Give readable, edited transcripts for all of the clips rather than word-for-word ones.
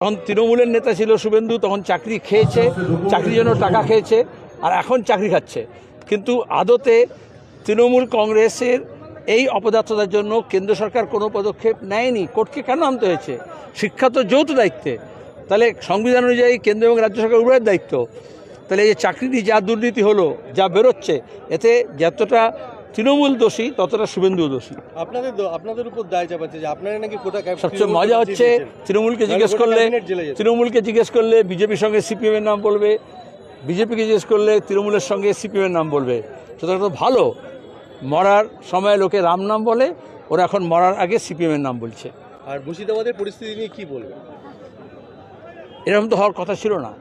তখন তৃণমূলের নেতা ছিল শুভেন্দু, তখন চাকরি খেয়েছে, চাকরির জন্য টাকা খেয়েছে, আর এখন চাকরি খাচ্ছে। কিন্তু আদতে তৃণমূল কংগ্রেসের এই অপদার্থতার জন্য কেন্দ্র সরকার কোনো পদক্ষেপ নেয়নি। কোর্টকে কেন আনতে হয়েছে? শিক্ষা তো যৌথ দায়িত্বে, তাহলে সংবিধান অনুযায়ী কেন্দ্র এবং রাজ্য সরকার উভয়ের দায়িত্ব। তাহলে এই যে চাকরি নিয়ে যা দুর্নীতি হলো, যা বেরোচ্ছে, এতে যতটা তৃণমূল দোষী ততটা শুভেন্দু দোষী। আপনাদের উপর দায় চাপাচ্ছে যে আপনারা নাকি কোটা। সবচেয়ে মজা হচ্ছে তৃণমূলকে জিজ্ঞেস করলে বিজেপির সঙ্গে সিপিএমের নাম বলবে, বিজেপিকে জিজ্ঞেস করলে তৃণমূলের সঙ্গে সিপিএমের নাম বলবে। সুতরাং তো ভালো, মরার সময় লোকে রাম নাম বলে, ওরা এখন মরার আগে সিপিএমের নাম বলছে। আর মুর্শিদাবাদের পরিস্থিতি নিয়ে কী বলবে? এরকম তো হওয়ার কথা ছিল না।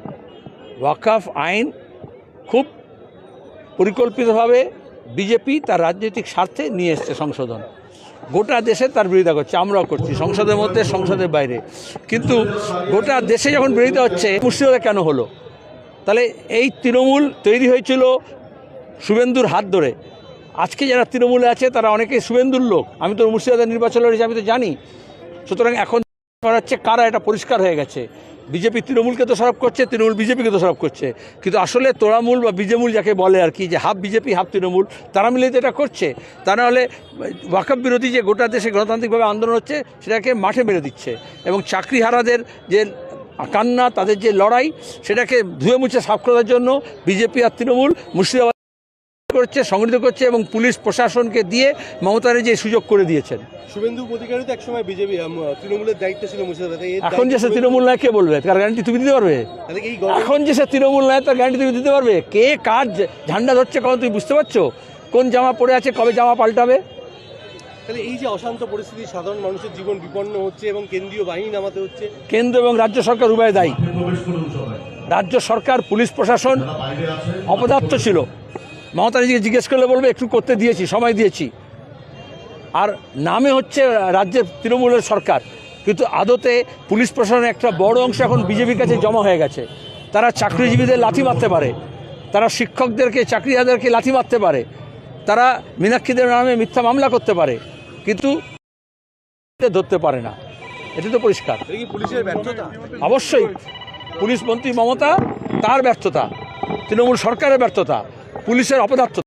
ওয়াকফ আইন খুব পরিকল্পিতভাবে বিজেপি তার রাজনৈতিক স্বার্থে নিয়ে এসছে সংশোধন, গোটা দেশে তার বিরোধিতা করছে, আমরাও করছি, সংসদের মধ্যে সংসদের বাইরে। কিন্তু গোটা দেশে যখন বিরোধিতা হচ্ছে, মুর্শিদাবাদে কেন হলো? তাহলে এই তৃণমূল তৈরি হয়েছিল শুভেন্দুর হাত ধরে। আজকে যারা তৃণমূলে আছে তারা অনেকেই শুভেন্দুর লোক। আমি তো মুর্শিদাবাদের নির্বাচন লড়েছি, আমি তো জানি। সুতরাং এখন হচ্ছে কারা, এটা পরিষ্কার হয়ে গেছে। বিজেপি তৃণমূলকে দোষারোপ করছে, তৃণমূল বিজেপিকে দোষারোপ করছে। কিন্তু আসলে তোড়ামূল বা বিজেমূল যাকে বলে আর কি, যে হাফ বিজেপি হাফ তৃণমূল, তারা মিলে তো এটা করছে। তা নাহলে ওয়াকফ বিরোধী যে গোটা দেশে গণতান্ত্রিকভাবে আন্দোলন হচ্ছে, সেটাকে মাঠে মেরে দিচ্ছে। এবং চাকরিহারাদের যে কান্না, তাদের যে লড়াই, সেটাকে ধুয়ে মুছে সাফ করার জন্য বিজেপি আর তৃণমূল মুর্শিদাবাদ করছে, সংগঠিত করছে, এবং পুলিশ প্রশাসনকে দিয়ে মমতা যে সুযোগ করে দিয়েছেন। শুভেন্দু অধিকারী তো একসময় বিজেপি তৃণমূলের দায়িত্ব ছিল মুর্শিদাবাদে। এখন যে সে তৃণমূল নয়, কে বলবে? তার গ্যারান্টি তুমি দিতে পারবে? এখন যে সে তৃণমূল নয়, তার গ্যারান্টি তুমি দিতে পারবে? কে কার ঝান্ডা ধরছে কখন তুমি বুঝতে পারছো? কোন জামা পরে আছে, কবে জামা পাল্টাবে? তাহলে এই যে অশান্ত পরিস্থিতি, সাধারণ মানুষের জীবন বিপন্ন হচ্ছে এবং কেন্দ্রীয় বাহিনী নামাতে হচ্ছে, কেন্দ্র এবং রাজ্য সরকার উভয় দায়ী। রাজ্য সরকার, পুলিশ প্রশাসন অপদার্থ ছিল। মমতা নিজেকে জিজ্ঞেস করলে বলবে একটু করতে দিয়েছি, সময় দিয়েছি। আর নামে হচ্ছে রাজ্যের তৃণমূলের সরকার, কিন্তু আদতে পুলিশ প্রশাসনের একটা বড় অংশ এখন বিজেপির কাছে জমা হয়ে গেছে। তারা চাকরিজীবীদের লাথি মারতে পারে, তারা শিক্ষকদেরকে, চাকরিহারাদেরকে লাথি মারতে পারে, তারা মীনাক্ষীদের নামে মিথ্যা মামলা করতে পারে, কিন্তু ধরতে পারে না। এটা তো পরিষ্কার। পুলিশের ব্যর্থতা। অবশ্যই পুলিশ মন্ত্রী মমতা, তার ব্যর্থতা, তৃণমূল সরকারের ব্যর্থতা, পুলিশের অপদার্থতা।